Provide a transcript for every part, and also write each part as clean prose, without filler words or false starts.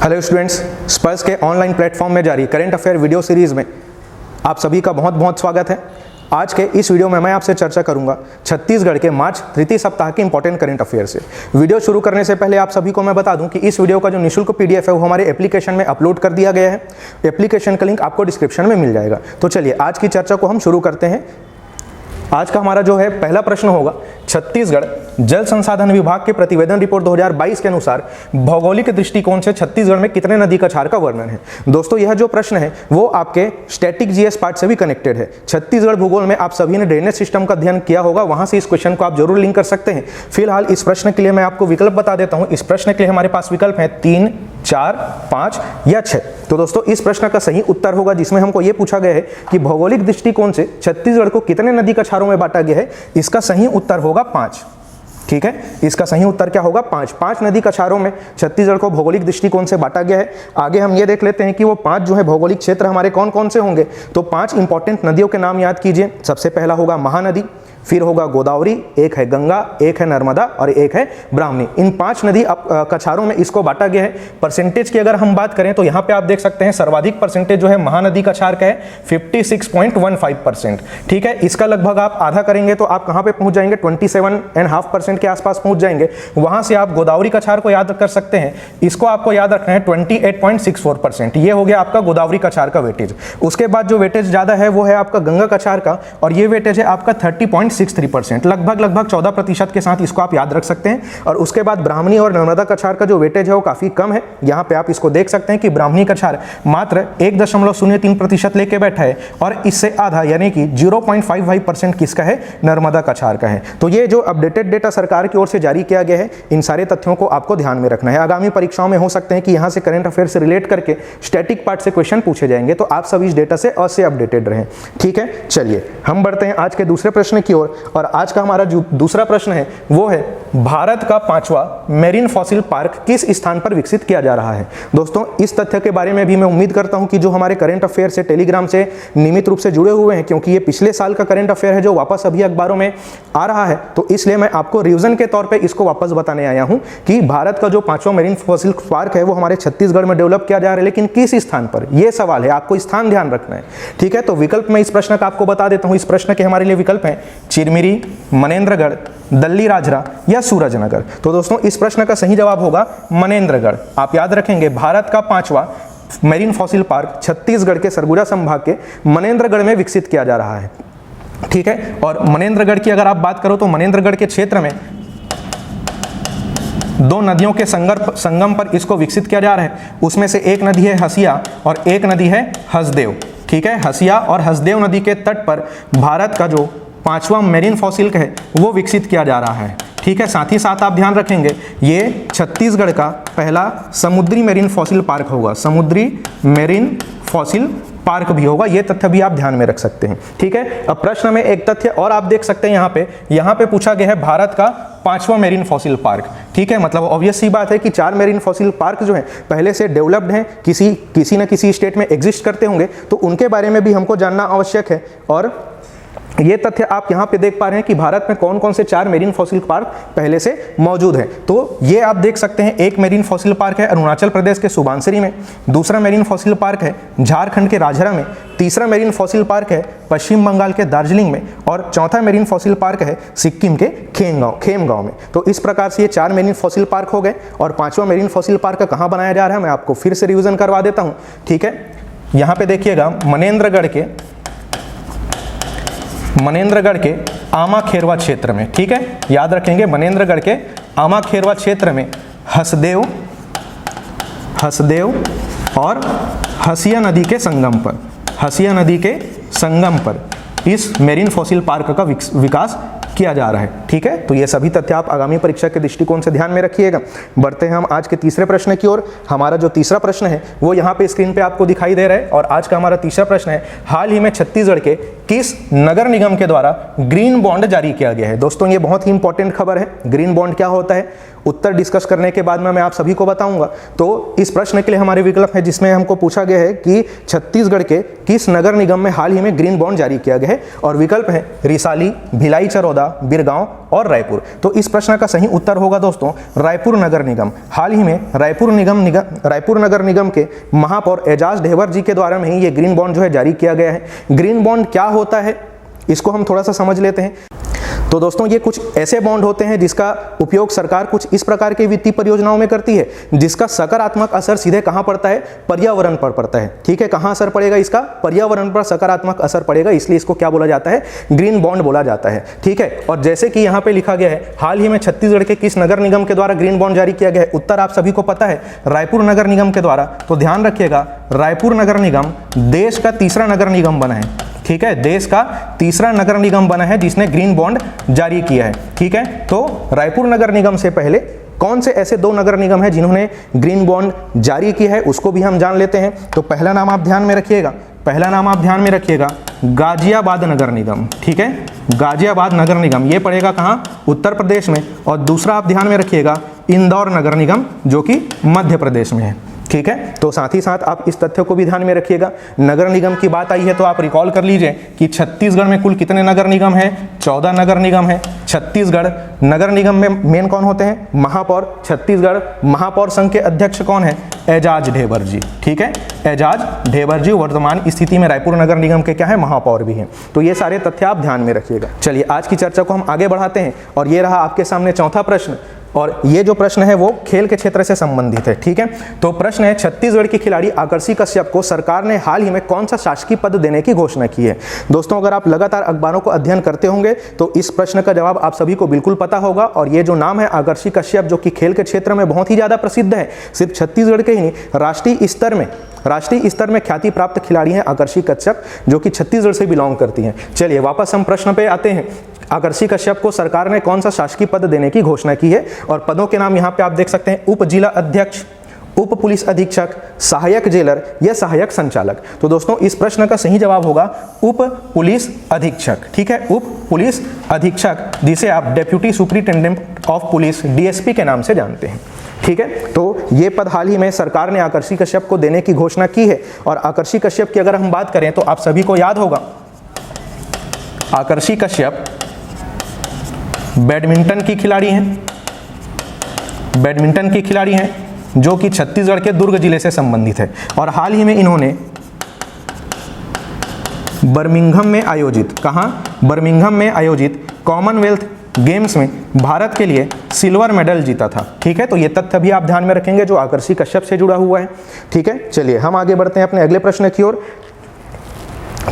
Hello students, स्पर्श के online platform में जारी करेंट अफेयर वीडियो सीरीज में आप सभी का बहुत बहुत स्वागत है। आज के इस वीडियो में मैं आपसे चर्चा करूंगा छत्तीसगढ़ के मार्च तृतीय सप्ताह के इंपॉर्टेंट करंट अफेयर से। वीडियो शुरू करने से पहले आप सभी को मैं बता दूं कि इस वीडियो का जो निःशुल्क पीडीएफ है वो हमारे एप्लीकेशन में अपलोड कर दिया गया है। एप्लीकेशन का लिंक आपको डिस्क्रिप्शन में मिल जाएगा। तो चलिए आज की चर्चा को हम शुरू करते हैं। आज का हमारा जो है पहला प्रश्न होगा, छत्तीसगढ़ जल संसाधन विभाग के प्रतिवेदन रिपोर्ट 2022 के अनुसार भौगोलिक दृष्टिकोण से छत्तीसगढ़ में कितने नदी कछार का वर्णन है। दोस्तों यह जो प्रश्न है वो आपके स्टैटिक जीएस पार्ट से भी कनेक्टेड है। छत्तीसगढ़ भूगोल में आप सभी ने ड्रेनेज सिस्टम का अध्ययन किया होगा, वहां से इस क्वेश्चन को आप जरूर लिंक कर सकते हैं। फिलहाल इस प्रश्न के लिए मैं आपको विकल्प बता देता हूं। इस प्रश्न के लिए हमारे पास विकल्प है 3, 4, 5 या 6। तो दोस्तों इस प्रश्न का सही उत्तर होगा, जिसमें हमको ये पूछा गया है कि भौगोलिक दृष्टिकोण से छत्तीसगढ़ को कितने नदी कछारों में बांटा गया है, इसका सही उत्तर होगा 5। ठीक है, इसका सही उत्तर क्या होगा? 5 नदी कछारों में छत्तीसगढ़ को भौगोलिक दृष्टिकोण से बांटा गया है। आगे हम ये देख लेते हैं कि वो 5 जो है भौगोलिक क्षेत्र हमारे कौन कौन से होंगे। तो 5 इंपॉर्टेंट नदियों के नाम याद कीजिए। सबसे पहला होगा महानदी, फिर होगा गोदावरी, एक है गंगा, एक है नर्मदा और एक है ब्राह्मणी। इन 5 नदी कछारों में इसको बांटा गया है। परसेंटेज की अगर हम बात करें तो यहाँ पे आप देख सकते हैं सर्वाधिक परसेंटेज जो है महानदी कछार का है 56.15%। ठीक है, इसका लगभग आप आधा करेंगे तो आप कहाँ पे पहुंच जाएंगे? 27.5% के आसपास पहुंच जाएंगे। वहां से आप गोदावरी कछार को याद कर सकते हैं, इसको आपको याद रखना है 28.64%। ये हो गया आपका गोदावरी कछार का वेटेज। उसके बाद जो वेटेज ज्यादा है वो है आपका गंगा कछार का, और ये वेटेज है आपका 30.63%, लगभग 14% के साथ इसको आप याद रख सकते हैं। और उसके बाद ब्राह्मणी और नर्मदा कछार का जो वेटेज है वो काफी कम है। यहाँ पे आप इसको देख सकते हैं कि ब्राह्मणी कछार मात्र 1.03% लेके बैठा है, और इससे आधा यानी कि 0.55% किसका है? नर्मदा कछार का है। तो ये जो अपडेटेड डेटा सरकार की ओर से जारी किया गया है, इन सारे तथ्यों को आपको ध्यान में रखना है। आगामी परीक्षाओं में हो सकते हैं कि यहाँ से करंट अफेयर से रिलेट करके स्टैटिक पार्ट से क्वेश्चन पूछे जाएंगे, तो आप सभी इस डेटा से अवश्य अपडेटेड रहें। ठीक है, चलिए हम बढ़ते हैं आज के दूसरे प्रश्न की ओर। और आज का हमारा जो दूसरा प्रश्न है वो है, भारत का 5वां मेरीन फॉसिल पार्क किस स्थान पर विकसित किया जा रहा है। दोस्तों इस तथ्य के बारे में भी मैं उम्मीद करता हूं कि जो हमारे करंट अफेयर से टेलीग्राम से नियमित रूप से जुड़े हुए हैं, क्योंकि ये पिछले साल का करंट अफेयर है जो वापस अभी अखबारों में आ रहा है, तो इसलिए मैं आपको रिवीजन के तौर पे इसको वापस बताने आया हूं कि भारत का जो 5वां मेरीन फॉसिल पार्क है वो हमारे छत्तीसगढ़ में डेवलप किया जा रहा है, लेकिन किस स्थान पर, यह सवाल है। आपको स्थान ध्यान रखना है। ठीक है, तो विकल्प मैं इस प्रश्न का आपको बता देता हूं। इस प्रश्न के हमारे लिए विकल्प है चिरमिरी, मनेन्द्रगढ़, दल्लीराजरा या सूरजनगर। तो दोस्तों इस प्रश्न का सही जवाब होगा मनेन्द्रगढ़। आप याद रखेंगे, भारत का 5वां मेरीन फॉसिल पार्क छत्तीसगढ़ के सरगुजा संभाग के मनेन्द्रगढ़ में विकसित किया जा रहा है। ठीक है, और मनेन्द्रगढ़ की अगर आप बात करो तो मनेन्द्रगढ़ के क्षेत्र में 2 नदियों के संगम पर इसको विकसित किया जा रहा है। उसमें से एक नदी है हसिया और एक नदी है हसदेव। ठीक है, हसिया और हसदेव नदी के तट पर भारत का जो 5वां मेरीन फॉसिल है वो विकसित किया जा रहा है। ठीक है, साथ ही साथ आप ध्यान रखेंगे ये छत्तीसगढ़ का पहला समुद्री मेरीन फॉसिल पार्क होगा। समुद्री मेरीन फॉसिल पार्क भी होगा, ये तथ्य भी आप ध्यान में रख सकते हैं। ठीक है, अब प्रश्न में एक तथ्य और आप देख सकते हैं, यहाँ पे पूछा गया है भारत का 5वां मेरीन फॉसिल पार्क। ठीक है, मतलब ऑब्वियस सी बात है कि 4 मेरीन फॉसिल पार्क जो है पहले से डेवलप्ड हैं, किसी न किसी स्टेट में एग्जिस्ट करते होंगे, तो उनके बारे में भी हमको जानना आवश्यक है। और ये तथ्य आप यहाँ पे देख पा रहे हैं कि भारत में कौन कौन से 4 मेरीन फॉसिल पार्क पहले से मौजूद हैं। तो ये आप देख सकते हैं, एक मेरीन फॉसिल पार्क है अरुणाचल प्रदेश के सुबानसिरी में, दूसरा मेरीन फॉसिल पार्क है झारखंड के राजहरा में, तीसरा मेरीन फॉसिल पार्क है पश्चिम बंगाल के दार्जिलिंग में, और चौथा मेरीन फॉसिल पार्क है सिक्किम के खेमगांव में। तो इस प्रकार से ये 4 मेरीन फॉसिल पार्क हो गए। और 5वां मेरीन फॉसिल पार्क कहाँ बनाया जा रहा है, मैं आपको फिर से रिविजन करवा देता हूँ। ठीक है, यहाँ पे देखिएगा मनेन्द्रगढ़ के आमा खेरवा क्षेत्र में। ठीक है, याद रखेंगे मनेन्द्रगढ़ के आमा खेरवा क्षेत्र में हसदेव और हसिया नदी के संगम पर इस मेरीन फॉसिल पार्क का विकास किया जा रहा है। ठीक है, तो ये सभी तथ्य आप आगामी परीक्षा के दृष्टिकोण से ध्यान में रखिएगा। बढ़ते हैं हम आज के तीसरे प्रश्न की ओर। हमारा जो तीसरा प्रश्न है वो यहाँ पे स्क्रीन पे आपको दिखाई दे रहा है और आज का हमारा तीसरा प्रश्न है, हाल ही में छत्तीसगढ़ के किस नगर निगम के द्वारा ग्रीन बॉन्ड जारी किया गया है। दोस्तों ये बहुत ही इंपॉर्टेंट खबर है। ग्रीन बॉन्ड क्या होता है, उत्तर डिस्कस करने के बाद में मैं आप सभी को बताऊंगा। तो इस प्रश्न के लिए हमारे विकल्प है जिसमें हमको पूछा गया है कि छत्तीसगढ़ के किस नगर निगम में हाल ही में ग्रीन बॉन्ड जारी किया गया है, और विकल्प है रिसाली, भिलाई चरोदा, बिरगांव और रायपुर। तो इस प्रश्न का सही उत्तर होगा दोस्तों रायपुर नगर निगम। हाल ही में रायपुर नगर निगम के महापौर एजाज ढेबर जी के द्वारा में ही ये ग्रीन बॉन्ड जो है जारी किया गया है। ग्रीन बॉन्ड क्या होता है इसको हम थोड़ा सा समझ लेते हैं। तो दोस्तों ये कुछ ऐसे बॉन्ड होते हैं जिसका उपयोग सरकार कुछ इस प्रकार के वित्तीय परियोजनाओं में करती है जिसका सकारात्मक असर सीधे कहां पड़ता है, पर्यावरण पर पड़ता है। ठीक है, कहां असर पड़ेगा इसका, पर्यावरण पर सकारात्मक असर पड़ेगा, इसलिए इसको क्या बोला जाता है, ग्रीन बॉन्ड बोला जाता है। ठीक है, और जैसे कि यहाँ पे लिखा गया है हाल ही में छत्तीसगढ़ के किस नगर निगम के द्वारा ग्रीन बॉन्ड जारी किया गया है, उत्तर आप सभी को पता है रायपुर नगर निगम के द्वारा। तो ध्यान रखिएगा रायपुर नगर निगम देश का तीसरा नगर निगम बना है। ठीक है, देश का तीसरा नगर निगम बना है जिसने ग्रीन बॉन्ड जारी किया है। ठीक है, तो रायपुर नगर निगम से पहले कौन से ऐसे दो नगर निगम हैं जिन्होंने ग्रीन बॉन्ड जारी किया है उसको भी हम जान लेते हैं। तो पहला नाम आप ध्यान में रखिएगा, गाजियाबाद नगर निगम। ठीक है, गाजियाबाद नगर निगम ये पड़ेगा कहाँ, उत्तर प्रदेश में। और दूसरा आप ध्यान में रखिएगा इंदौर नगर निगम जो कि मध्य प्रदेश में है। ठीक है, तो साथ ही साथ आप इस तथ्य को भी ध्यान में रखिएगा। नगर निगम की बात आई है तो आप रिकॉल कर लीजिए कि छत्तीसगढ़ में कुल कितने नगर निगम है, 14 नगर निगम है। छत्तीसगढ़ नगर निगम में मेन कौन होते हैं, महापौर। छत्तीसगढ़ महापौर संघ के अध्यक्ष कौन है, एजाज ढेबर जी। ठीक है, एजाज ढेबर जी वर्तमान स्थिति में रायपुर नगर निगम के क्या है, महापौर भी हैं। तो ये सारे तथ्य आप ध्यान में रखिएगा। चलिए आज की चर्चा को हम आगे बढ़ाते हैं और ये रहा आपके सामने चौथा प्रश्न, और ये जो प्रश्न है वो खेल के क्षेत्र से संबंधित है। ठीक है, तो प्रश्न है छत्तीसगढ़ की खिलाड़ी आकर्षी कश्यप को सरकार ने हाल ही में कौन सा शासकीय पद देने की घोषणा की है। दोस्तों अगर आप लगातार अखबारों को अध्ययन करते होंगे तो इस प्रश्न का जवाब आप सभी को बिल्कुल पता होगा। और ये जो नाम है आकर्षी कश्यप जो कि खेल के क्षेत्र में बहुत ही ज्यादा प्रसिद्ध है, सिर्फ छत्तीसगढ़ के ही नहीं राष्ट्रीय स्तर में ख्याति प्राप्त खिलाड़ी हैं आकर्षी कश्यप जो कि छत्तीसगढ़ से बिलोंग करती हैं। चलिए वापस हम प्रश्न पे आते हैं। आकर्षी कश्यप को सरकार ने कौन सा शासकीय पद देने की घोषणा की है, और पदों के नाम यहाँ पे आप देख सकते हैं, उप जिला अध्यक्ष, उप पुलिस अधीक्षक, सहायक जेलर या सहायक संचालक। तो दोस्तों इस प्रश्न का सही जवाब होगा उप पुलिस अधीक्षक। ठीक है, उप पुलिस अधीक्षक जिसे आप deputy superintendent of police DSP के नाम से जानते हैं। ठीक है, तो ये पद हाल ही में सरकार ने आकर्षी कश्यप को देने की घोषणा की है। और आकर्षी कश्यप की अगर हम बात करें तो आप सभी को याद होगा आकर्षी कश्यप बैडमिंटन की खिलाड़ी हैं जो कि छत्तीसगढ़ के दुर्ग जिले से संबंधित है। और हाल ही में इन्होंने बर्मिंघम में आयोजित कॉमनवेल्थ गेम्स में भारत के लिए सिल्वर मेडल जीता था। ठीक है, तो ये तथ्य भी आप ध्यान में रखेंगे जो आकर्षी कश्यप से जुड़ा हुआ है। ठीक है, चलिए हम आगे बढ़ते हैं अपने अगले प्रश्न की ओर।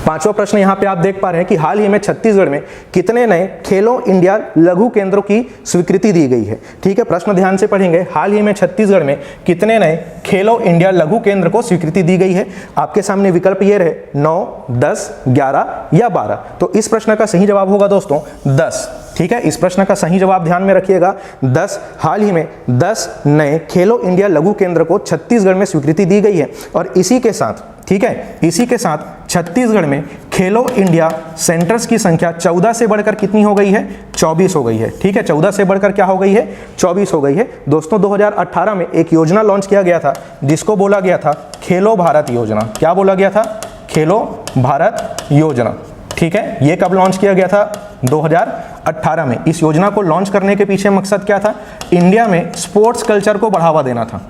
पांचवा प्रश्न यहाँ पे आप देख पा रहे हैं कि हाल ही में छत्तीसगढ़ में कितने नए खेलो इंडिया लघु केंद्रों की स्वीकृति दी गई है। ठीक है, प्रश्न ध्यान से पढ़ेंगे। हाल ही में छत्तीसगढ़ में कितने नए खेलो इंडिया लघु केंद्र को स्वीकृति दी गई है। आपके सामने विकल्प ये रहे 9, 10, 11 या 12। तो इस प्रश्न का सही जवाब होगा दोस्तों 10। ठीक है, इस प्रश्न का सही जवाब ध्यान में रखिएगा 10। हाल ही में 10 नए खेलो इंडिया लघु केंद्र को छत्तीसगढ़ में स्वीकृति दी गई है। और इसी के साथ, ठीक है, इसी के साथ छत्तीसगढ़ में खेलो इंडिया सेंटर्स की संख्या 14 से बढ़कर कितनी हो गई है, 24 हो गई है। ठीक है, 14 से बढ़कर क्या हो गई है, 24 हो गई है। दोस्तों 2018 में एक योजना लॉन्च किया गया था जिसको बोला गया था खेलो भारत योजना। क्या बोला गया था, खेलो भारत योजना। ठीक है, ये कब लॉन्च किया गया था, 2018 में। इस योजना को लॉन्च करने के पीछे मकसद क्या था, इंडिया में स्पोर्ट्स कल्चर को बढ़ावा देना था।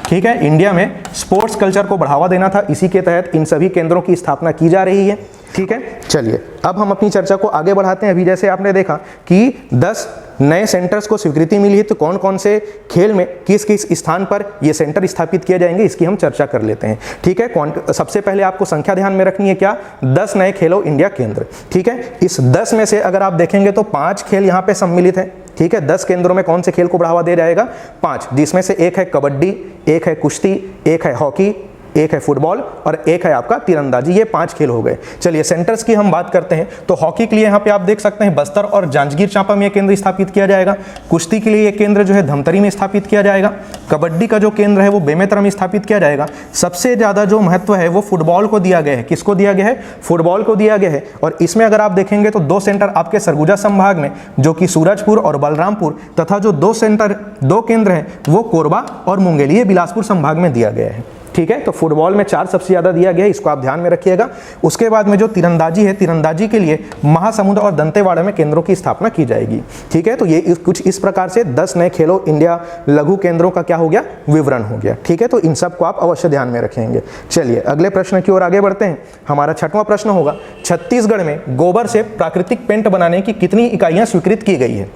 ठीक है, इंडिया में स्पोर्ट्स कल्चर को बढ़ावा देना था। इसी के तहत इन सभी केंद्रों की स्थापना की जा रही है। ठीक है, चलिए अब हम अपनी चर्चा को आगे बढ़ाते हैं। अभी जैसे आपने देखा कि 10 नए सेंटर्स को स्वीकृति मिली है, तो कौन कौन से खेल में किस किस स्थान पर ये सेंटर स्थापित किए जाएंगे इसकी हम चर्चा कर लेते हैं। ठीक है, सबसे पहले आपको संख्या ध्यान में रखनी है, क्या, 10 नए खेलो इंडिया केंद्र। ठीक है, इस 10 में से अगर आप देखेंगे तो 5 खेल यहाँ पे सम्मिलित है। ठीक है, 10 केंद्रों में कौन से खेल को बढ़ावा दिया जाएगा, 5, जिसमें से एक है कबड्डी, एक है कुश्ती, एक है हॉकी, एक है फुटबॉल और एक है आपका तीरंदाजी। ये 5 खेल हो गए। चलिए सेंटर्स की हम बात करते हैं तो हॉकी के लिए यहाँ पे आप देख सकते हैं बस्तर और जांजगीर चांपा में केंद्र स्थापित किया जाएगा। कुश्ती के लिए ये केंद्र जो है धमतरी में स्थापित किया जाएगा। कबड्डी का जो केंद्र है वो बेमेतरा में स्थापित किया जाएगा। सबसे ज़्यादा जो महत्व है वो फुटबॉल को दिया गया है। किसको दिया गया है? फुटबॉल को दिया गया है। और इसमें अगर आप देखेंगे तो 2 सेंटर आपके सरगुजा संभाग में जो कि सूरजपुर और बलरामपुर तथा जो 2 केंद्र हैं वो कोरबा और मुंगेली, ये बिलासपुर संभाग में दिया गया है। ठीक है, तो फुटबॉल में 4 सबसे ज़्यादा दिया गया है, इसको आप ध्यान में रखिएगा। उसके बाद में जो तीरंदाजी है, तीरंदाजी के लिए महासमुंद और दंतेवाड़ा में केंद्रों की स्थापना की जाएगी। ठीक है, तो ये कुछ इस प्रकार से 10 नए खेलो इंडिया लघु केंद्रों का क्या हो गया? विवरण हो गया। ठीक है, तो इन सब को आप अवश्य ध्यान में रखेंगे। चलिए अगले प्रश्न की ओर आगे बढ़ते हैं। हमारा 6वां प्रश्न होगा, छत्तीसगढ़ में गोबर से प्राकृतिक पेंट बनाने की कितनी इकाइयाँ स्वीकृत की गई है?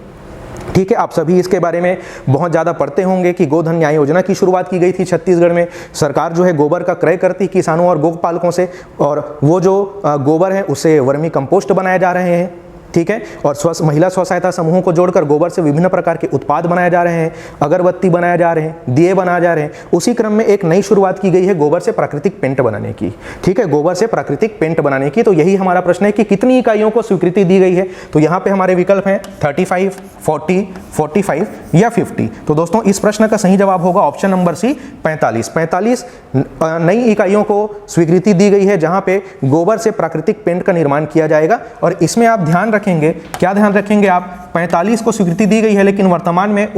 ठीक है, आप सभी इसके बारे में बहुत ज़्यादा पढ़ते होंगे कि गोधन न्याय योजना की शुरुआत की गई थी छत्तीसगढ़ में। सरकार जो है गोबर का क्रय करती किसानों और गोपालकों से, और वो जो गोबर है उससे वर्मी कंपोस्ट बनाए जा रहे हैं। ठीक है, और महिला स्व सहायता समूहों को जोड़कर गोबर से विभिन्न प्रकार के उत्पाद बनाए जा रहे हैं, अगरबत्ती बनाए जा रहे हैं, दिए बनाए जा रहे हैं। उसी क्रम में एक नई शुरुआत की गई है गोबर से प्राकृतिक पेंट बनाने की। ठीक है, गोबर से प्राकृतिक पेंट बनाने की। तो यही हमारा प्रश्न है कि कितनी इकाइयों को स्वीकृति दी गई है? तो यहाँ पे हमारे विकल्प हैं 35, 40, 45 या 50। तो दोस्तों इस प्रश्न का सही जवाब होगा ऑप्शन नंबर सी, 45। 45 नई इकाइयों को स्वीकृति दी गई है जहाँ पे गोबर से प्राकृतिक पेंट का निर्माण किया जाएगा। और इसमें आप ध्यान रखेंगे, क्या ध्यान रखेंगे आप? 45 को स्वीकृति दी गई है, लेकिन वर्तमान में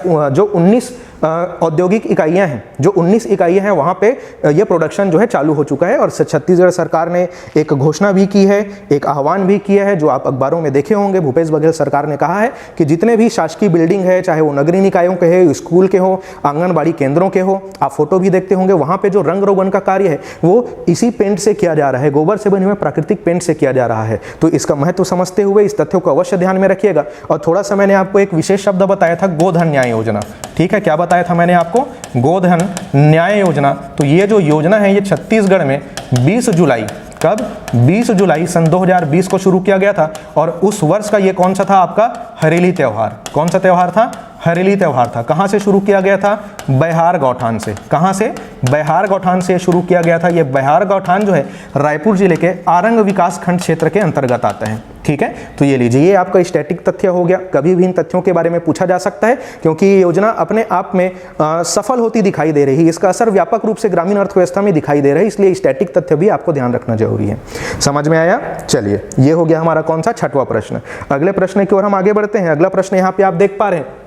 जो 19 औद्योगिक इकाइयां हैं, जो 19 इकाइयां हैं वहाँ पे ये प्रोडक्शन जो है चालू हो चुका है। और छत्तीसगढ़ सरकार ने एक घोषणा भी की है, एक आह्वान भी किया है, जो आप अखबारों में देखे होंगे। भूपेश बघेल सरकार ने कहा है कि जितने भी शासकीय बिल्डिंग है, चाहे वो नगरीय निकायों के हो, स्कूल के हो, आंगनबाड़ी केंद्रों के हो, आप फोटो भी देखते होंगे, वहाँ पे जो रंग रोगन का कार्य है वो इसी पेंट से किया जा रहा है, गोबर से बने हुए प्राकृतिक पेंट से किया जा रहा है। तो इसका महत्व समझते हुए इस तथ्यों को अवश्य ध्यान में रखिएगा। और थोड़ा सा मैंने आपको एक विशेष शब्द बताया था, गोधन न्याय योजना। ठीक है, क्या बताया था मैंने आपको? गोधन न्याय योजना। तो ये जो योजना है ये छत्तीसगढ़ में 20 जुलाई, कब? 20 जुलाई सन 2020 को शुरू किया गया था। और उस वर्ष का ये कौन सा था आपका? हरेली त्यौहार। कौन सा त्यौहार था? हरेली त्यौहार था। कहाँ से शुरू किया गया था? बैहार गौठान से। कहाँ से? बैहार गौठान से शुरू किया गया था। ये बैहार गौठान जो है रायपुर जिले के आरंग विकास खंड क्षेत्र के अंतर्गत आता है। ठीक है, तो ये लीजिए, ये आपका स्टैटिक तथ्य हो गया। कभी भी इन तथ्यों के बारे में पूछा जा सकता है, क्योंकि ये योजना अपने आप में सफल होती दिखाई दे रही है। इसका असर व्यापक रूप से ग्रामीण अर्थव्यवस्था में दिखाई दे रहा है, इसलिए स्टैटिक तथ्य भी आपको ध्यान रखना जरूरी है। समझ में आया? चलिए, ये हो गया हमारा कौन सा? 6वां प्रश्न। अगले प्रश्न की ओर हम आगे बढ़ते हैं। अगला प्रश्न यहाँ पे आप देख पा रहे हैं,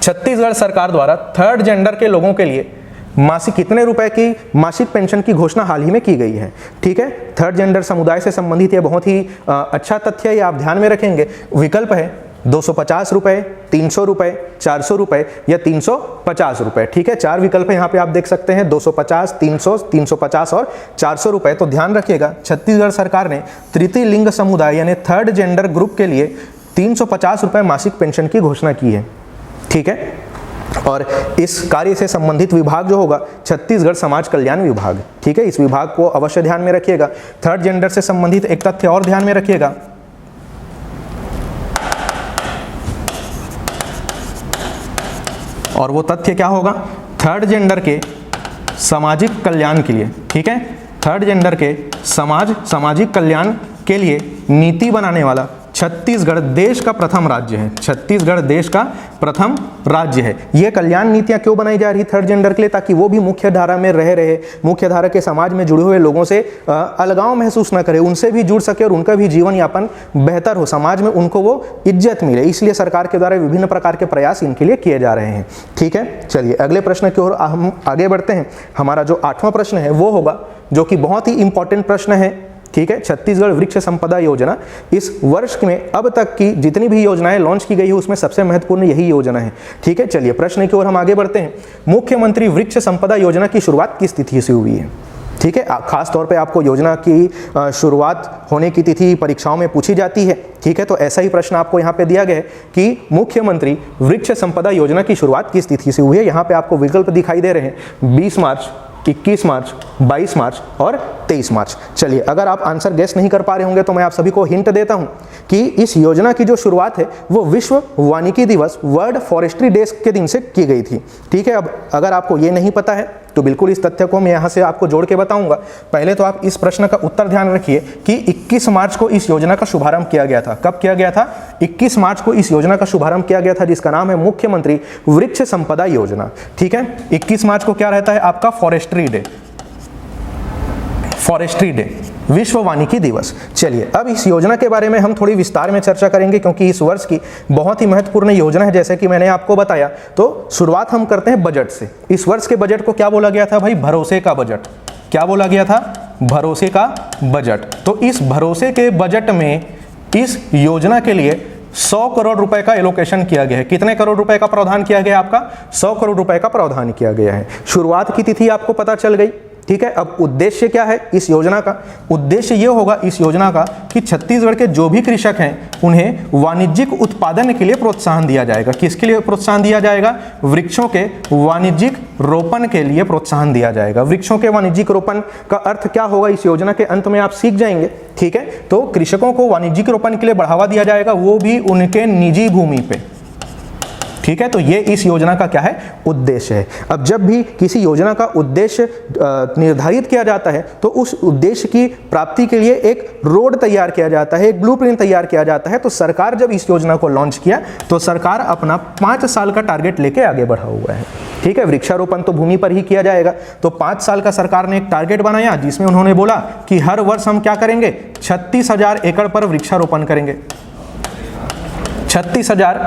छत्तीसगढ़ सरकार द्वारा 3rd जेंडर के लोगों के लिए मासिक कितने रुपए की मासिक पेंशन की घोषणा हाल ही में की गई है। ठीक है, 3rd जेंडर समुदाय से संबंधित ये बहुत ही अच्छा तथ्य है, ये आप ध्यान में रखेंगे। विकल्प है 250 रुपए, 300 रुपए, 400 रुपए या 350 रुपए। ठीक है, 4 विकल्प यहाँ पे आप देख सकते हैं, 250, 300, 350 और 400 रुपए। तो ध्यान रखिएगा, छत्तीसगढ़ सरकार ने तृतीय लिंग समुदाय यानी 3rd जेंडर ग्रुप के लिए 350 रुपए मासिक पेंशन की घोषणा की है। ठीक है, और इस कार्य से संबंधित विभाग जो होगा छत्तीसगढ़ समाज कल्याण विभाग। ठीक है, इस विभाग को अवश्य ध्यान में रखिएगा। 3rd जेंडर से संबंधित एक तथ्य और ध्यान में रखिएगा, और वो तथ्य क्या होगा? 3rd जेंडर के सामाजिक कल्याण के लिए, ठीक है, 3rd जेंडर के सामाजिक कल्याण के लिए नीति बनाने वाला छत्तीसगढ़ देश का प्रथम राज्य है। छत्तीसगढ़ देश का प्रथम राज्य है। ये कल्याण नीतियां क्यों बनाई जा रही 3rd जेंडर के लिए? ताकि वो भी मुख्य धारा में रहे, मुख्य धारा के समाज में जुड़े हुए लोगों से अलगाव महसूस न करे, उनसे भी जुड़ सके और उनका भी जीवन यापन बेहतर हो, समाज में उनको वो इज्जत मिले। इसलिए सरकार के द्वारा विभिन्न प्रकार के प्रयास इनके लिए किए जा रहे हैं। ठीक है, चलिए अगले प्रश्न की ओर हम आगे बढ़ते हैं। हमारा जो 8वां प्रश्न है वो होगा, जो कि बहुत ही इंपॉर्टेंट प्रश्न है। ठीक है, छत्तीसगढ़ वृक्ष संपदा योजना, इस वर्ष में अब तक की जितनी भी योजनाएं लॉन्च की गई है उसमें सबसे महत्वपूर्ण यही योजना है। ठीक है, चलिए प्रश्न की ओर हम आगे बढ़ते हैं। मुख्यमंत्री वृक्ष संपदा योजना की शुरुआत किस तिथि से हुई है? ठीक है, खास तौर पे आपको योजना की शुरुआत होने की तिथि परीक्षाओं में पूछी जाती है। ठीक है, तो ऐसा ही प्रश्न आपको यहाँ पे दिया गया है कि मुख्यमंत्री वृक्ष संपदा योजना की शुरुआत किस तिथि से हुई है। यहाँ पे आपको विकल्प दिखाई दे रहे हैं, 20 मार्च, 21 मार्च, 22 मार्च और 23 मार्च। चलिए, अगर आप आंसर गेस नहीं कर पा रहे होंगे तो मैं आप सभी को हिंट देता हूं कि इस योजना की जो शुरुआत है वो विश्व वानिकी दिवस, वर्ल्ड फॉरेस्ट्री डे के दिन से की गई थी। ठीक है, अब अगर आपको ये नहीं पता है तो बिल्कुल इस तथ्य को मैं यहाँ से आपको जोड़ के बताऊंगा। पहले तो आप इस प्रश्न का उत्तर ध्यान रखिए कि 21 मार्च को इस योजना का शुभारंभ किया गया था। कब किया गया था? 21 मार्च को इस योजना का शुभारंभ किया गया था, जिसका नाम है मुख्यमंत्री वृक्ष संपदा योजना। ठीक है, 21 मार्च को क्या रहता है आपका? फॉरेस्ट्री डे, फॉरेस्ट्री डे, विश्व वानिकी दिवस। चलिए, अब इस योजना के बारे में हम थोड़ी विस्तार में चर्चा करेंगे क्योंकि इस वर्ष की बहुत ही महत्वपूर्ण योजना है, जैसे कि मैंने आपको बताया। तो शुरुआत हम करते हैं बजट से। इस वर्ष के बजट को क्या बोला गया था भाई? भरोसे का बजट। क्या बोला गया था? भरोसे का बजट। तो इस भरोसे के बजट में इस योजना के लिए 100 करोड़ रुपए का एलोकेशन किया गया है। कितने करोड़ रुपए का प्रावधान किया गया आपका? 100 करोड़ रुपए का प्रावधान किया गया है। शुरुआत की तिथि आपको पता चल गई। ठीक है, अब उद्देश्य क्या है इस योजना का? उद्देश्य ये होगा इस योजना का कि छत्तीसगढ़ के जो भी कृषक हैं उन्हें वाणिज्यिक उत्पादन के लिए प्रोत्साहन दिया जाएगा। किसके लिए प्रोत्साहन दिया जाएगा? वृक्षों के वाणिज्यिक रोपण के लिए प्रोत्साहन दिया जाएगा। वृक्षों के वाणिज्यिक रोपण का अर्थ क्या होगा इस योजना के अंत में आप सीख जाएंगे। ठीक है, तो कृषकों को वाणिज्यिक रोपण के लिए बढ़ावा दिया जाएगा, वो भी उनके निजी भूमि पे। ठीक है, तो ये इस योजना का क्या है? उद्देश्य है। अब जब भी किसी योजना का उद्देश्य निर्धारित किया जाता है तो उस उद्देश्य की प्राप्ति के लिए एक रोड तैयार किया जाता है, एक ब्लूप्रिंट तैयार किया जाता है। तो सरकार जब इस योजना को लॉन्च किया तो सरकार अपना 5 साल का टारगेट लेके आगे बढ़ा हुआ है। ठीक है, वृक्षारोपण तो भूमि पर ही किया जाएगा, तो 5 साल का सरकार ने एक टारगेट बनाया जिसमें उन्होंने बोला कि हर वर्ष हम क्या करेंगे? 36,000 एकड़ पर वृक्षारोपण करेंगे। 36,000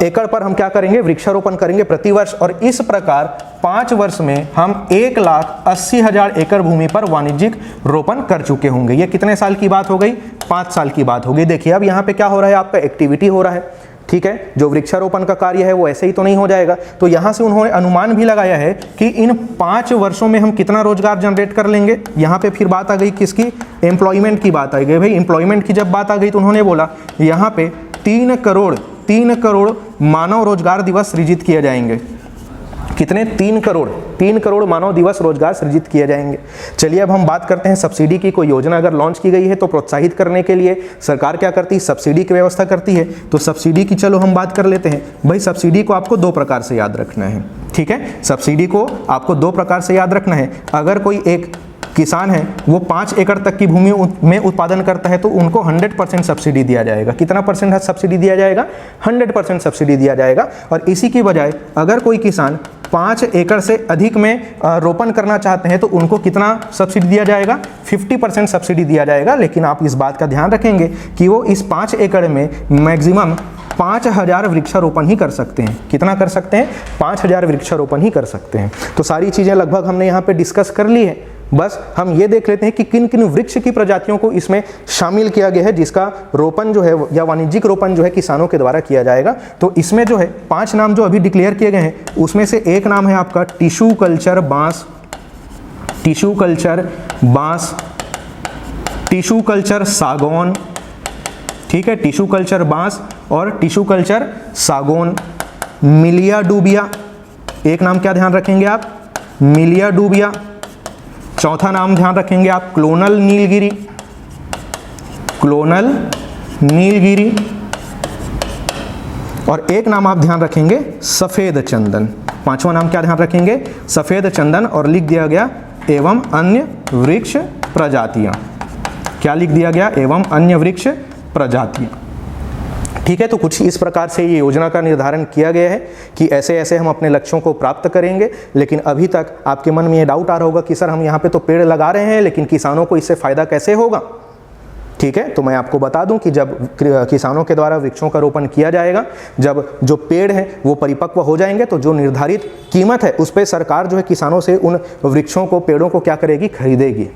एकड़ पर हम क्या करेंगे? वृक्षारोपण करेंगे प्रतिवर्ष। और इस प्रकार 5 वर्ष में हम 1,80,000 एकड़ भूमि पर वाणिज्यिक रोपण कर चुके होंगे। ये कितने साल की बात हो गई? 5 साल की बात हो गई। देखिए, अब यहाँ पे क्या हो रहा है? आपका एक्टिविटी हो रहा है। ठीक है, जो वृक्षारोपण का कार्य है वो ऐसे ही तो नहीं हो जाएगा। तो यहाँ से उन्होंने अनुमान भी लगाया है कि इन 5 वर्षों में हम कितना रोजगार जनरेट कर लेंगे। यहाँ पे फिर बात आ गई किसकी? एम्प्लॉयमेंट की बात आ गई। भाई एम्प्लॉयमेंट की जब बात आ गई तो उन्होंने बोला यहाँ पे 3 करोड़ मानव रोजगार दिवस सृजित किए जाएंगे। कितने? 3 करोड़ मानव दिवस रोजगार सृजित किए जाएंगे। चलिए, अब हम बात करते हैं सब्सिडी की। कोई योजना अगर लॉन्च की गई है तो प्रोत्साहित करने के लिए सरकार क्या करती है? सब्सिडी की व्यवस्था करती है। तो सब्सिडी की चलो हम बात कर लेते हैं। भाई सब्सिडी को आपको 2 प्रकार से याद रखना है। ठीक है, सब्सिडी को आपको 2 प्रकार से याद रखना है। अगर कोई एक किसान है वो 5 एकड़ तक की भूमि में उत्पादन करता है तो उनको 100% सब्सिडी दिया जाएगा। कितना परसेंट सब्सिडी दिया जाएगा? 100% सब्सिडी दिया जाएगा। और इसी की बजाय अगर कोई किसान 5 एकड़ से अधिक में रोपण करना चाहते हैं तो उनको कितना सब्सिडी दिया जाएगा? 50% सब्सिडी दिया जाएगा। लेकिन आप इस बात का ध्यान रखेंगे कि वो इस 5 एकड़ में मैक्सिमम 5,000 वृक्षारोपण ही कर सकते हैं। कितना कर सकते हैं? 5,000 वृक्षारोपण ही कर सकते हैं। तो सारी चीज़ें लगभग हमने यहाँ पे डिस्कस कर ली है। बस हम ये देख लेते हैं कि किन किन वृक्ष की प्रजातियों को इसमें शामिल किया गया है जिसका रोपण जो है या वाणिज्यिक रोपण जो है किसानों के द्वारा किया जाएगा। तो इसमें जो है 5 नाम जो अभी डिक्लेयर किए गए हैं उसमें से एक नाम है आपका टिश्यू कल्चर बांस, टिश्यू कल्चर बांस, टिश्यू कल्चर सागौन। ठीक है, टिश्यू कल्चर बांस और टिश्यू कल्चर सागौन। मिलिया डूबिया, एक नाम क्या ध्यान रखेंगे आप? मिलिया डूबिया। चौथा नाम ध्यान रखेंगे आप क्लोनल नीलगिरी, क्लोनल नीलगिरी। और एक नाम आप ध्यान रखेंगे सफेद चंदन। 5वां नाम क्या ध्यान रखेंगे? सफेद चंदन। और लिख दिया गया एवं अन्य वृक्ष प्रजातियां। क्या लिख दिया गया? एवं अन्य वृक्ष प्रजातियां। ठीक है, तो कुछ इस प्रकार से ये योजना का निर्धारण किया गया है कि ऐसे ऐसे हम अपने लक्ष्यों को प्राप्त करेंगे। लेकिन अभी तक आपके मन में ये डाउट आ रहा होगा कि सर हम यहाँ पे तो पेड़ लगा रहे हैं लेकिन किसानों को इससे फ़ायदा कैसे होगा? ठीक है, तो मैं आपको बता दूं कि जब किसानों के द्वारा वृक्षों का रोपण किया जाएगा, जब जो पेड़ हैं वो परिपक्व हो जाएंगे तो जो निर्धारित कीमत है उस पर सरकार जो है किसानों से उन वृक्षों को, पेड़ों को क्या करेगी? खरीदेगी।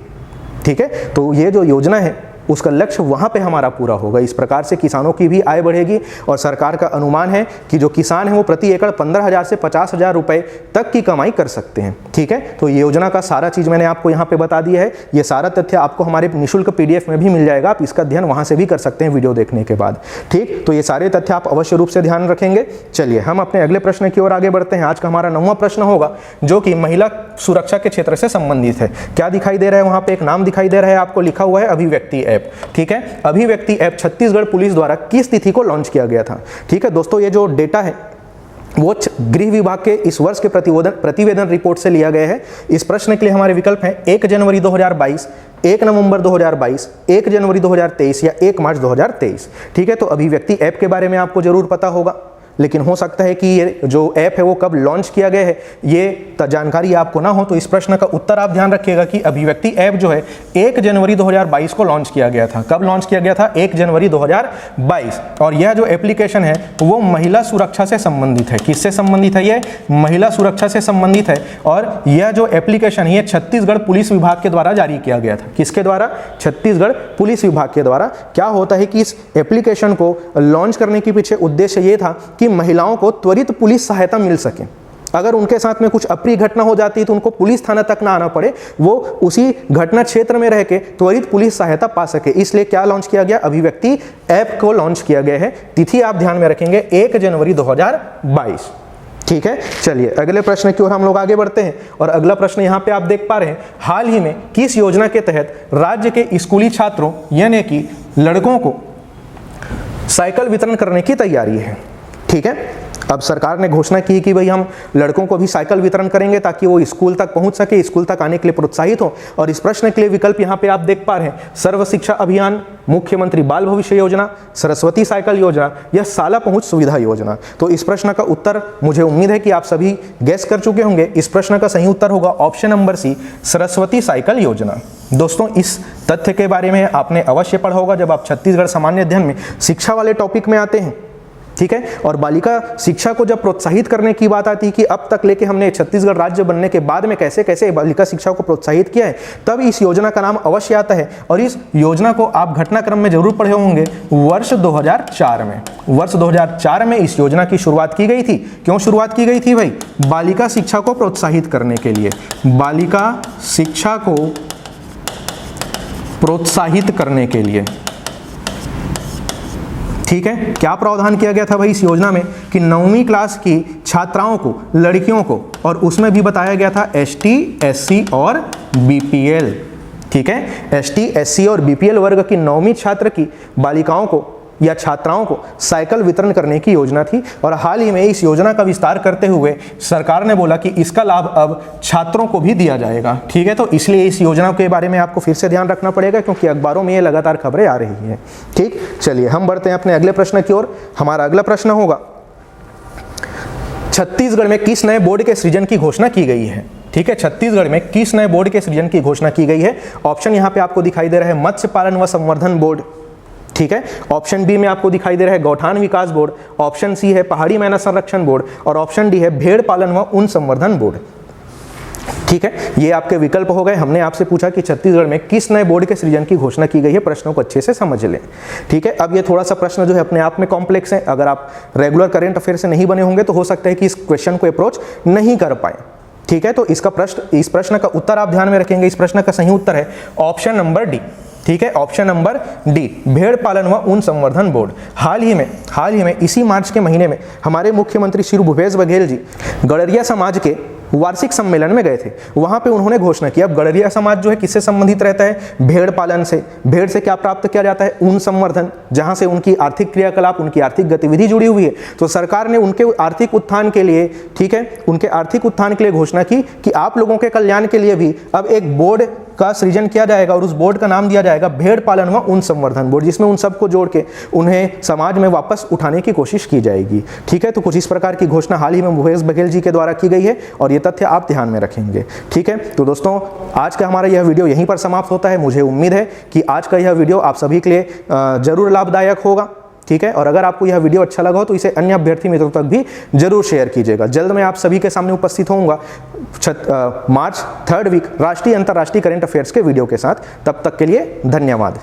ठीक है, तो ये जो योजना है उसका लक्ष्य वहाँ पे हमारा पूरा होगा। इस प्रकार से किसानों की भी आय बढ़ेगी और सरकार का अनुमान है कि जो किसान है वो प्रति एकड़ 15,000 से 50,000 रुपए तक की कमाई कर सकते हैं। ठीक है, तो ये योजना का सारा चीज़ मैंने आपको यहाँ पे बता दिया है। ये सारा तथ्य आपको हमारे निःशुल्क PDF में भी मिल जाएगा, आप इसका अध्ययन वहाँ से भी कर सकते हैं वीडियो देखने के बाद। ठीक, तो ये सारे तथ्य आप अवश्य रूप से ध्यान रखेंगे। चलिए हम अपने अगले प्रश्न की ओर आगे बढ़ते हैं। आज का हमारा 9वां प्रश्न होगा जो कि महिला सुरक्षा के क्षेत्र से संबंधित है। क्या दिखाई दे रहा है, वहां पे एक नाम दिखाई दे रहा है आपको, लिखा हुआ है अभिव्यक्ति ऐप। ठीक है, अभिव्यक्ति ऐप छत्तीसगढ़ पुलिस द्वारा किस तिथि को लॉन्च किया गया था। ठीक है दोस्तों, ये जो डेटा है वो गृह विभाग के इस वर्ष के प्रतिवेदन रिपोर्ट से लिया गया है। इस प्रश्न के लिए हमारे विकल्प हैं 1 जनवरी 2022, 1 नवंबर 2022, 1 जनवरी 2023 या 1 मार्च 2023। ठीक है, तो अभिव्यक्ति ऐप के बारे में आपको जरूर पता होगा, लेकिन हो सकता है कि ये जो ऐप है वो कब लॉन्च किया गया है ये जानकारी आपको ना हो, तो इस प्रश्न का उत्तर आप ध्यान रखिएगा कि अभिव्यक्ति ऐप जो है 1 जनवरी 2022 को लॉन्च किया गया था। कब लॉन्च किया गया था? 1 जनवरी 2022। और यह जो एप्लीकेशन है वो महिला सुरक्षा से संबंधित है। किससे संबंधित है? ये महिला सुरक्षा से संबंधित है। और यह जो एप्लीकेशन है छत्तीसगढ़ पुलिस विभाग के द्वारा जारी किया गया था। किसके द्वारा? छत्तीसगढ़ पुलिस विभाग के द्वारा। क्या होता है कि इस एप्लीकेशन को लॉन्च करने के पीछे उद्देश्य ये था कि महिलाओं को त्वरित पुलिस सहायता मिल सके। अगर उनके साथ में कुछ अप्रिय घटना हो जाती है तो उनको पुलिस थाना तक ना आना पड़े, वो उसी घटना क्षेत्र में रह के त्वरित पुलिस सहायता पा सके। इसलिए क्या लॉन्च किया गया? अभिव्यक्ति ऐप को लॉन्च किया गया है। तिथि आप ध्यान में रखेंगे 1 जनवरी 2022। ठीक है, चलिए अगले प्रश्न की ओर हम लोग आगे बढ़ते हैं। और अगला प्रश्न यहाँ पे आप देख पा रहे हैं, हाल ही में किस योजना के तहत राज्य के स्कूली छात्रों यानी कि लड़कों को साइकिल वितरण करने की तैयारी है। ठीक है, अब सरकार ने घोषणा की कि भाई हम लड़कों को भी साइकिल वितरण करेंगे ताकि वो स्कूल तक पहुंच सके, स्कूल तक आने के लिए प्रोत्साहित हो। और इस प्रश्न के लिए विकल्प यहाँ पे आप देख पा रहे हैं, सर्व शिक्षा अभियान, मुख्यमंत्री बाल भविष्य योजना, सरस्वती साइकिल योजना या शाला पहुंच सुविधा योजना। तो इस प्रश्न का उत्तर मुझे उम्मीद है कि आप सभी गैस कर चुके होंगे। इस प्रश्न का सही उत्तर होगा option number C, Saraswati cycle योजना। दोस्तों, इस तथ्य के बारे में आपने अवश्य पढ़ा होगा जब आप छत्तीसगढ़ सामान्य अध्ययन में शिक्षा वाले टॉपिक में आते हैं। ठीक है, और बालिका शिक्षा को जब प्रोत्साहित करने की बात आती है कि अब तक लेके हमने छत्तीसगढ़ राज्य बनने के बाद में कैसे कैसे बालिका शिक्षा को प्रोत्साहित किया है, तब इस योजना का नाम अवश्य आता है। और इस योजना को आप घटनाक्रम में जरूर पढ़े होंगे। वर्ष 2004 में इस योजना की शुरुआत की गई थी। क्यों शुरुआत की गई थी भाई? बालिका शिक्षा को प्रोत्साहित करने के लिए। बालिका शिक्षा को प्रोत्साहित करने के लिए। ठीक है, क्या प्रावधान किया गया था भाई इस योजना में कि 9वीं क्लास की छात्राओं को, लड़कियों को, और उसमें भी बताया गया था ST, SC और BPL। ठीक है, ST, SC और BPL वर्ग की 9वीं छात्र की बालिकाओं को या छात्राओं को साइकिल वितरण करने की योजना थी। और हाल ही में इस योजना का विस्तार करते हुए सरकार ने बोला कि इसका लाभ अब छात्रों को भी दिया जाएगा। ठीक है, तो इसलिए इस योजना के बारे में आपको फिर से ध्यान रखना पड़ेगा क्योंकि अखबारों में ये लगातार खबरें आ रही हैं। ठीक, चलिए हम बढ़ते हैं अपने अगले प्रश्न की ओर। हमारा अगला प्रश्न होगा, छत्तीसगढ़ में किस नए बोर्ड के सृजन की घोषणा की गई है। ठीक है, छत्तीसगढ़ में किस नए बोर्ड के सृजन की घोषणा की गई है। ऑप्शन यहाँ पे आपको दिखाई दे रहा है, मत्स्य पालन व संवर्धन बोर्ड। ठीक है, ऑप्शन बी में आपको दिखाई दे रहा है गौठान विकास बोर्ड, ऑप्शन सी है पहाड़ी मैना संरक्षण बोर्ड और ऑप्शन डी है भेड़ पालन व ऊन संवर्धन बोर्ड। ठीक है, ये आपके विकल्प हो गए। हमने आपसे पूछा कि छत्तीसगढ़ में किस नए बोर्ड के सृजन की घोषणा की गई है। प्रश्नों को अच्छे से समझ लें। ठीक है, अब ये थोड़ा सा प्रश्न जो है अपने आप में कॉम्प्लेक्स है। अगर आप रेगुलर करंट अफेयर से नहीं बने होंगे तो हो सकता है कि इस क्वेश्चन को अप्रोच नहीं कर पाए। ठीक है, तो इस प्रश्न का उत्तर आप ध्यान में रखेंगे। इस प्रश्न का सही उत्तर है ऑप्शन नंबर डी। ठीक है, ऑप्शन नंबर डी, भेड़ पालन व ऊन संवर्धन बोर्ड। हाल ही में इसी मार्च के महीने में हमारे मुख्यमंत्री श्री भूपेश बघेल जी गड़रिया समाज के वार्षिक सम्मेलन में गए थे। वहां पे उन्होंने घोषणा की। अब गड़रिया समाज जो है किससे संबंधित रहता है? भेड़ पालन से। भेड़ से क्या प्राप्त किया जाता है? ऊन संवर्धन, जहां से उनकी आर्थिक क्रियाकलाप, उनकी आर्थिक गतिविधि जुड़ी हुई है। तो सरकार ने उनके आर्थिक उत्थान के लिए, ठीक है, उनके आर्थिक उत्थान के लिए घोषणा की कि आप लोगों के कल्याण के लिए भी अब एक बोर्ड का सृजन किया जाएगा और उस बोर्ड का नाम दिया जाएगा भेड़ पालन व ऊन संवर्धन बोर्ड, जिसमें उन सबको जोड़ के उन्हें समाज में वापस उठाने की कोशिश की जाएगी। ठीक है, तो कुछ इस प्रकार की घोषणा हाल ही में भूपेश बघेल जी के द्वारा की गई है और ये तथ्य आप ध्यान में रखेंगे। ठीक है, तो दोस्तों आज का हमारा यह वीडियो यहीं पर समाप्त होता है। मुझे उम्मीद है कि आज का यह वीडियो आप सभी के लिए जरूर लाभदायक होगा। ठीक है, और अगर आपको यह वीडियो अच्छा लगा हो तो इसे अन्य अभ्यर्थी मित्रों तक भी जरूर शेयर कीजिएगा। जल्द मैं आप सभी के सामने उपस्थित होऊंगा मार्च 3rd वीक राष्ट्रीय अंतर्राष्ट्रीय करंट अफेयर्स के वीडियो के साथ। तब तक के लिए धन्यवाद।